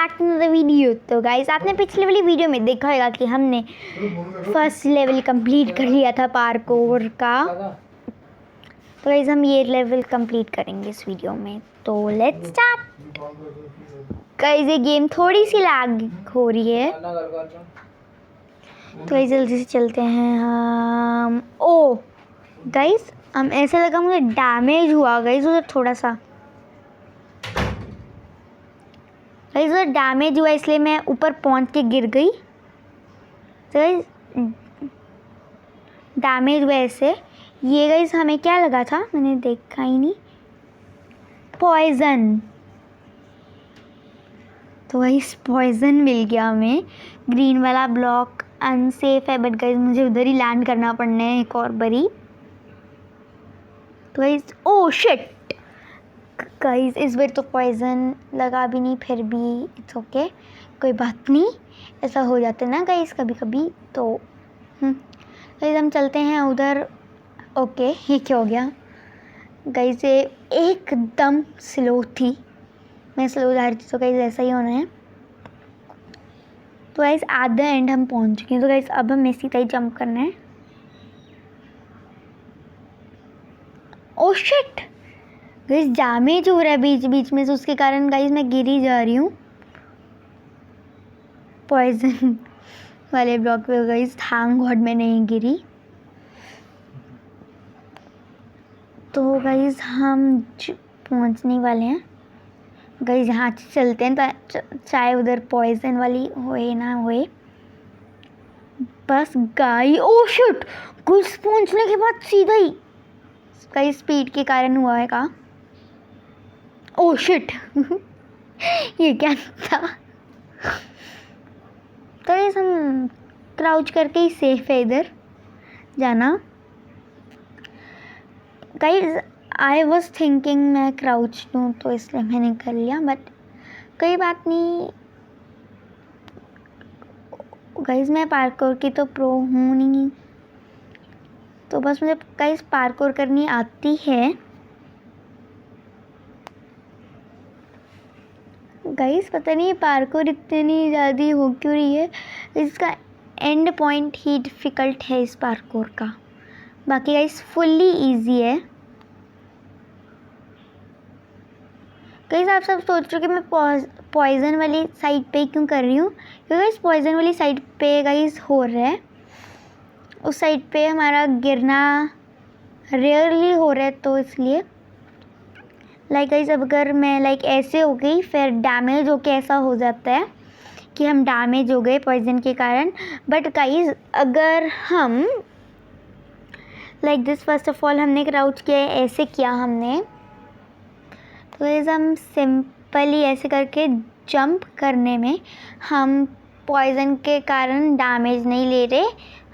Video. तो guys आपने पिछले वाली वीडियो में देखा होगा कि हमने फर्स्ट लेवल कंप्लीट कर लिया था पार्कोर का। तो गाइस हम ये लेवल कंप्लीट करेंगे इस वीडियो में। तो लेट्स स्टार्ट। गाइस ये गेम थोड़ी सी लैग हो रही है, तो गाइस जल्दी से चलते हैं हम। ओ गाइस हम ऐसे लगा मुझे डैमेज हुआ गाइस उधर थोड़ा सा। गाइस उधर डैमेज हुआ इसलिए मैं ऊपर पहुंच के गिर गई। तो गाइस डैमेज हुआ ऐसे। ये गाइस हमें क्या लगा था मैंने देखा ही नहीं, पॉइजन। तो गाइस पॉइजन मिल गया हमें। ग्रीन वाला ब्लॉक अनसेफ है, बट गाइस मुझे उधर ही लैंड करना पड़ना है एक और बरी। तो गाइस ओ शिट गाइस इस बार तो पॉइजन लगा भी नहीं, फिर भी इट्स ओके, कोई बात नहीं, ऐसा हो जाता है ना गाइस कभी कभी। तो गाइस हम चलते हैं उधर। ओके ये क्या हो गया गाइस, ये एकदम स्लो थी, मैं स्लो जा रही थी, तो गाइस ऐसा ही होना है। तो गाइस एट द एंड हम पहुंच चुके हैं। तो गाइस अब हमें सीधा ही जंप करना है। ओ शिट गाइस डैमेज हो रहा है बीच बीच में, तो उसके कारण गाइस मैं गिर ही जा रही हूँ पॉइजन वाले ब्लॉक पे। गाइस थैंक गॉड मैं नहीं गिरी। तो गाइस हम पहुंचने वाले हैं गाइस, यहाँ से चलते हैं तो चाहे उधर पॉइजन वाली होए ना होए बस गाइस। ओ शिट गाइस पहुंचने के बाद सीधा ही गाइस स्पीड के कारण हुआ है का। ओ शिट ये क्या था। तो गाइस हम क्राउच करके ही सेफ है इधर जाना। गाइस आई वॉज थिंकिंग मैं क्राउच लूँ तो इसलिए मैंने कर लिया, बट कोई बात नहीं गाइस, मैं पार्कोर की तो प्रो हूँ नहीं, तो बस मुझे गाइस पार्कोर करनी आती है। गाइस पता नहीं पार्कोर इतनी ज़्यादा हो क्यों रही है, इसका एंड पॉइंट ही डिफ़िकल्ट है इस पार्कोर का, बाकी गाइस फुल्ली इजी है। गाइस आप सब सोच रहे हो कि मैं पॉइजन वाली साइड पे क्यों कर रही हूँ, क्योंकि गाइस पॉइजन वाली साइड पे गाइस हो रहा है, उस साइड पे हमारा गिरना रेयरली हो रहा है, तो इसलिए लाइक गाइस अब अगर मैं लाइक ऐसे हो गई फिर डैमेज होके ऐसा हो जाता है कि हम डैमेज हो गए पॉइजन के कारण। बट गाइस अगर हम like this first of all हमने क्राउच किया है, ऐसे किया हमने, तो गाइस हम सिंपली ऐसे करके जंप करने में हम पॉइजन के कारण डैमेज नहीं ले रहे,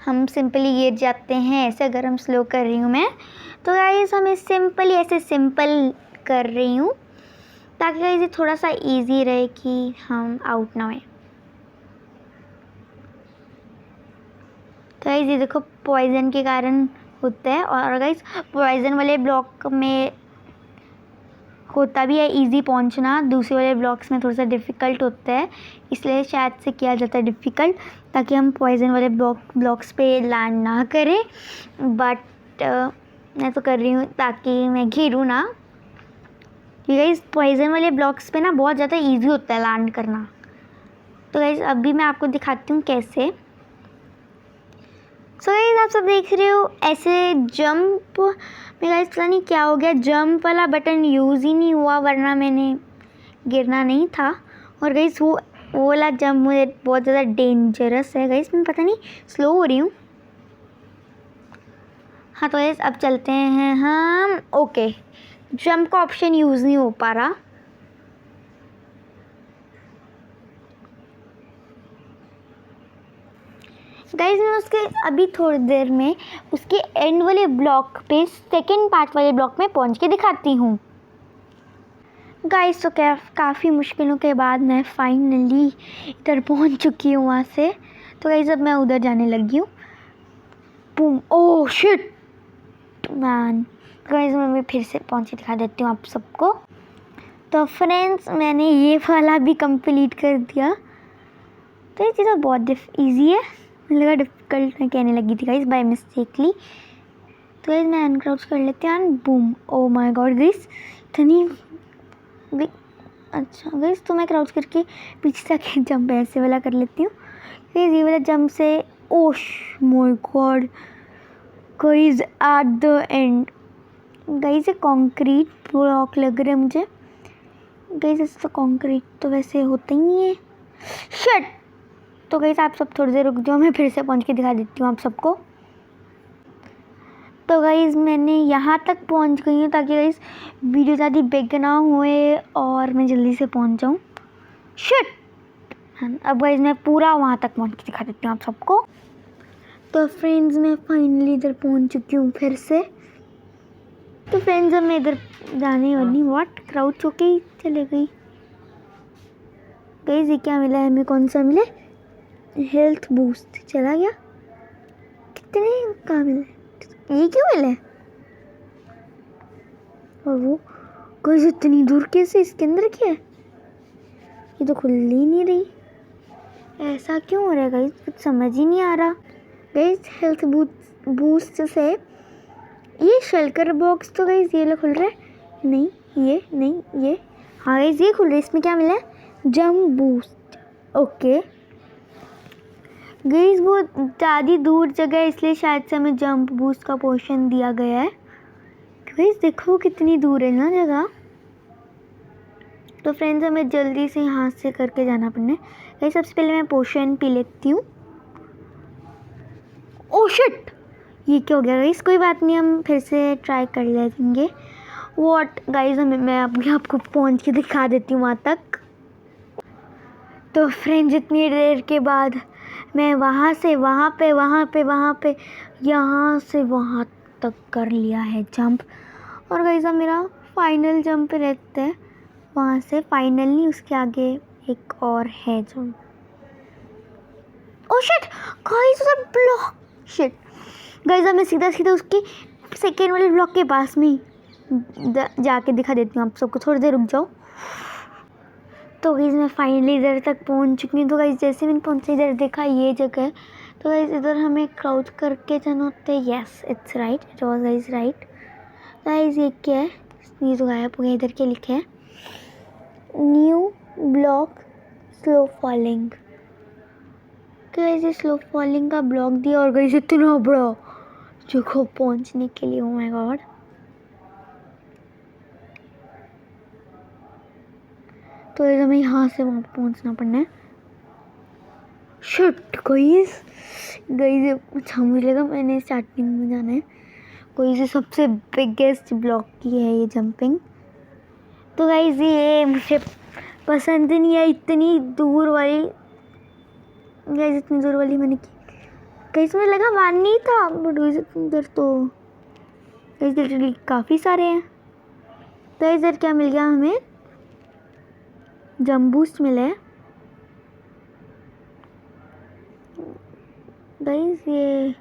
हम सिंपली गिर जाते हैं ऐसे। अगर हम स्लो कर रही हूँ मैं, तो गाइस हम इस सिंपली ऐसे सिंपल कर रही हूँ ताकि गाइस ये थोड़ा सा इजी रहे कि हम आउट ना होए। तो गाइस ये देखो पॉइजन के कारण होता है, और गाइस पॉइजन वाले ब्लॉक में होता भी है इजी पहुंचना, दूसरे वाले ब्लॉक्स में थोड़ा सा डिफ़िकल्ट होता है, इसलिए शायद से किया जाता है डिफ़िकल्ट ताकि हम पॉइजन वाले ब्लॉक्स पे लैंड ना करें। बट मैं तो कर रही हूँ ताकि मैं गिरूँ ना, क्योंकि इस पॉइजन वाले ब्लॉक्स पे ना बहुत ज़्यादा इजी होता है लैंड करना। तो गाइस अभी मैं आपको दिखाती हूँ कैसे। सो गाइस आप सब देख रहे हो ऐसे जंप में गाइस पता नहीं क्या हो गया, जंप वाला बटन यूज़ ही नहीं हुआ, वरना मैंने गिरना नहीं था। और गाइस वो वाला जंप मुझे बहुत ज़्यादा डेंजरस है गाइस, मैं पता नहीं स्लो हो रही हूँ। हाँ तो गाइस अब चलते हैं हम। ओके जंप का ऑप्शन यूज़ नहीं हो पा रहा। गाइस मैं उसके अभी थोड़ी देर में उसके एंड वाले ब्लॉक पे सेकंड पार्ट वाले ब्लॉक में पहुंच के दिखाती हूँ। गाइस तो काफ़ी मुश्किलों के बाद मैं फाइनली इधर पहुंच चुकी हूँ वहाँ से। तो गाइस अब मैं उधर जाने लगी हूँ। Boom oh shit man. Guys मैं फिर से पहुँच के दिखा देती हूँ आप सबको। तो फ्रेंड्स मैंने ये वाला भी कंप्लीट कर दिया। तो ये चीज़ बहुत ईजी है, मुझे लगा डिफ़िकल्ट मैं कहने लगी थी गाइस बाय मिस्टेकली। तो गाइस मैं अनक्राउच कर लेती हूँ and boom, oh my God guys इतनी। अच्छा गाइस तो मैं क्राउच करके पीछे से आके जंप ऐसे वाला कर लेती हूँ गाइस, ये वाला जंप से। Oh my God guys at the end guys ये कंक्रीट ब्लॉक लग रहा है मुझे गाइस, ऐसा कंक्रीट तो वैसे होता ही नहीं है। शिट। तो गाइस आप सब थोड़ी देर रुक जाओ, मैं फिर से पहुंच के दिखा देती हूँ आप सबको। तो गाइस मैंने यहाँ तक पहुँच गई हूँ ताकि गाइस वीडियो ज़्यादा बिग ना हुए और मैं जल्दी से पहुँच जाऊँ। शिट। अब गाइस मैं पूरा वहाँ तक पहुँच के दिखा देती हूँ आप सबको। तो फ्रेंड्स मैं फाइनली इधर पहुँच चुकी हूँ फिर से। तो फ्रेंड्स अब मैं इधर जाने वाली। व्हाट, क्राउच होके ही चले गई गाइस। ये क्या मिला है हमें, कौन सा मिले, हेल्थ बूस्ट चला गया। कितने का मिला, ये क्यों मिला है? और वो गाइस इतनी दूर कैसे इसके अंदर क्या है, ये तो खुल ही नहीं रही। ऐसा क्यों हो रहा है गाइस, कुछ समझ ही नहीं आ रहा गाइस। हेल्थ बूस्ट से ये शेल्कर बॉक्स तो गाइस ये खुल रहा है, नहीं ये नहीं ये, हाँ गाइस ये खुल रहा है। इसमें क्या मिला है, जंप बूस्ट। ओके गाइस वो ज़्यादा दूर जगह है इसलिए शायद से हमें जंप बूस्ट का पोर्शन दिया गया है। गाइस देखो कितनी दूर है ना जगह। तो फ्रेंड्स हमें जल्दी से यहाँ से करके जाना पड़ना है गाइस। सबसे पहले मैं पोर्शन पी लेती हूँ। ओह शिट, ये क्या हो गया गाइस, कोई बात नहीं हम फिर से ट्राई कर लेंगे। व्हाट गाइस मैं आपको पहुँच के दिखा देती हूँ वहाँ तक। तो फ्रेंड्स इतनी देर के बाद मैं वहाँ से वहाँ पे यहाँ से वहाँ तक कर लिया है जंप। और गाइस अब मेरा फाइनल जंप रहता है वहाँ से, फाइनल नहीं उसके आगे एक और है जंप। ओह शिट गाइस उधर ब्लॉक, शिट गाइस अब मैं सीधा उसके सेकेंड वाले ब्लॉक के पास में जाके दिखा देती हूँ आप सबको, थोड़ी देर रुक जाओ। तो गाइस मैं फाइनली इधर तक पहुंच चुकी हूँ। तो गाइस जैसे मैंने पहुंचा इधर देखा ये जगह है। तो गाइस इधर हमें क्राउच करके जाना होता है। Yes it's right, it was guys right. Guys ये क्या है, ये तो गायब हो गया। इधर क्या लिखा है, new block slow falling. Guys ये स्लो फॉलिंग का ब्लॉक दिया और गाइस इतना बड़ा जगह पहुँचने के लिए, ओह माय गॉड। तो हमें यहाँ से वहाँ पहुँचना पड़ना है। शिट गाइस अच्छा मुझे लगा मैंने स्टार्टिंग में जाना है। कोई से सबसे बिगेस्ट ब्लॉक की है ये जंपिंग। तो गाइस ये मुझे पसंद नहीं है, इतनी दूर वाली गाइस, इतनी दूर वाली मैंने की गाइस। मुझे लगा वन नहीं था बट गाइस इधर तो गाइस लिटरली काफ़ी सारे हैं। तो इधर क्या मिल गया हमें, जंप बूस्ट मिला है गाइस। ये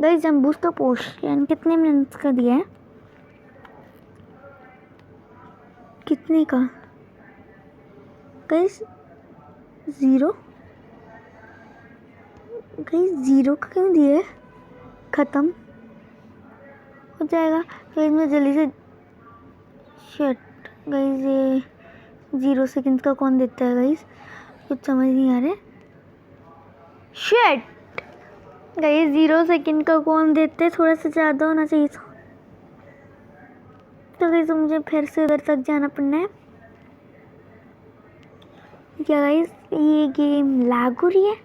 गाइस जंप बूस्ट का पोर्शन कितने मिनट्स का दिया है, कितने का गाइस, 0 गाइस, 0 का क्यों दिया है, ख़त्म हो जाएगा गाइस मैं जल्दी से। शिट गाइस ये 0 सेकंड का कौन देता है गाइस, कुछ समझ नहीं आ रहा है। शिट गाइस 0 सेकंड का कौन देते हैं, थोड़ा सा ज़्यादा होना चाहिए था। तो गाइस मुझे फिर से उधर तक जाना पड़ना है। क्या गाइस ये गेम लैग हो रही है,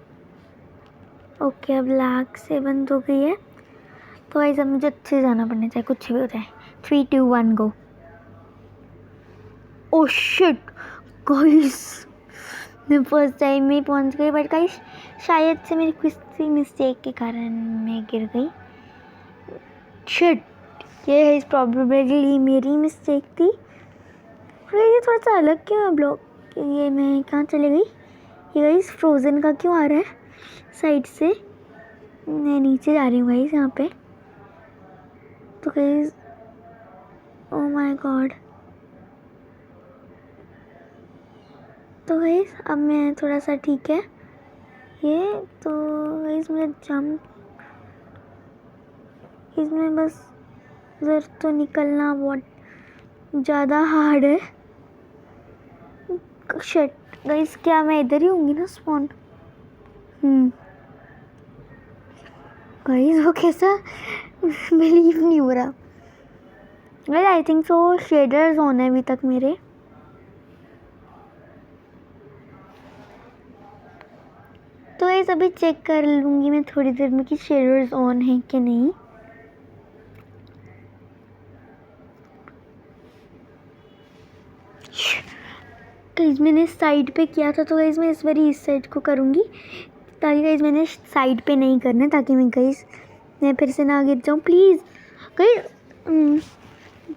ओके अब लैग से बंद हो गई है। तो गाइस अब मुझे अच्छे से जाना पड़ना चाहिए, कुछ भी हो जाए। 3 2 1 गो। ओह शिट गाइस मैं फर्स्ट टाइम में पहुंच गई बट गाइस शायद से मेरी किसी मिस्टेक के कारण मैं गिर गई। शिट ये है प्रॉब्लली मेरी मिस्टेक थी। ये थोड़ा सा अलग क्यों है ब्लॉक, ये मैं कहाँ चले गई, ये गाइस फ्रोज़न का क्यों आ रहा है साइड से, मैं नीचे जा रही हूँ गाइस यहाँ पे। तो गाइस ओह माय गॉड तो गाइस अब मैं थोड़ा सा ठीक है ये। तो गाइस मैं जंप, इसमें बस इधर तो निकलना बहुत ज़्यादा हार्ड है। शिट गाइस, क्या मैं इधर ही होंगी ना स्पॉन? गाइस वो कैसा बिलीव नहीं हो रहा। Well I think so shaders on है अभी तक मेरे। तो गाइस अभी चेक कर लूँगी मैं थोड़ी देर में कि शेडर्स ऑन है कि नहीं। गाइस मैंने साइड पे किया था, तो गाइस मैं इस बार इस साइड को करूँगी, ताकि गाइस मैंने साइड पे नहीं करना, ताकि मैं फिर से ना गिर जाऊँ please.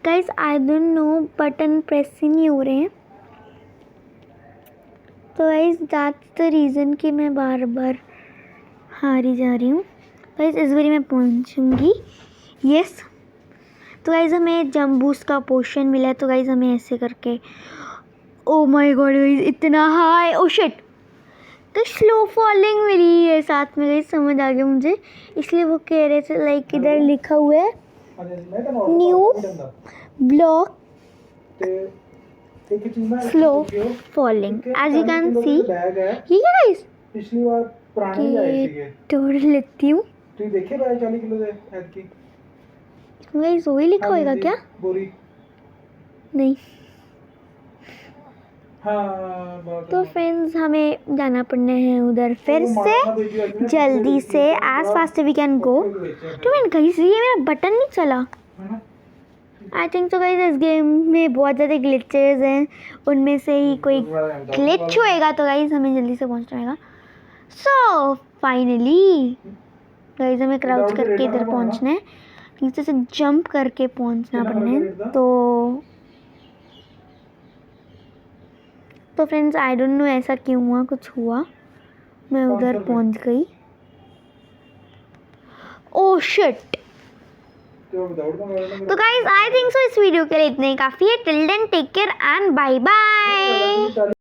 Guys I don't know, button press ही नहीं हो रहे हैं। तो गाइस दैट्स द रीज़न कि मैं बार बार हारी जा रही हूँ। गाइस इस बारी मैं पहुँचूँगी। यस। तो गाइस हमें जंप बूस्ट का पोशन मिला है, तो गाइस हमें ऐसे करके, ओ माय गॉड गाइस इतना हाई, ओ शिट। तो स्लो फॉलिंग मिली है साथ में गाइस, समझ आ गया मुझे। इसलिए वो कह रहे थे लाइक इधर लिखा हुआ है new block slow falling, as you can see. ये क्या गाइस, पिछली बार पुरानी आई थी, तोड़ लेती हूँ। तू देखे 40 किलो दे ऐड की गाइस वही लिखा होगा क्या? बोरी नहीं। हाँ। तो फ्रेंड्स हमें जाना पड़ने हैं उधर फिर से जल्दी से, as fast we can go. तो मैंने गाइस ये मेरा बटन नहीं चला। आई थिंक तो गाइस इस गेम में बहुत ज़्यादा ग्लिचेस हैं, उनमें से ही कोई ग्लिच होएगा, तो गाइस हमें जल्दी से पहुंचना होगा। सो फाइनली गाइस हमें क्राउच करके इधर पहुंचना है, नीचे से जंप करके पहुंचना पड़ना है। तो फ्रेंड्स आई डोंट नो ऐसा क्यों हुआ, कुछ हुआ, मैं उधर पहुंच गई। Oh shit. तो गाइस आई थिंक सो इस वीडियो के लिए इतना ही काफ़ी है। Till then take care and bye bye.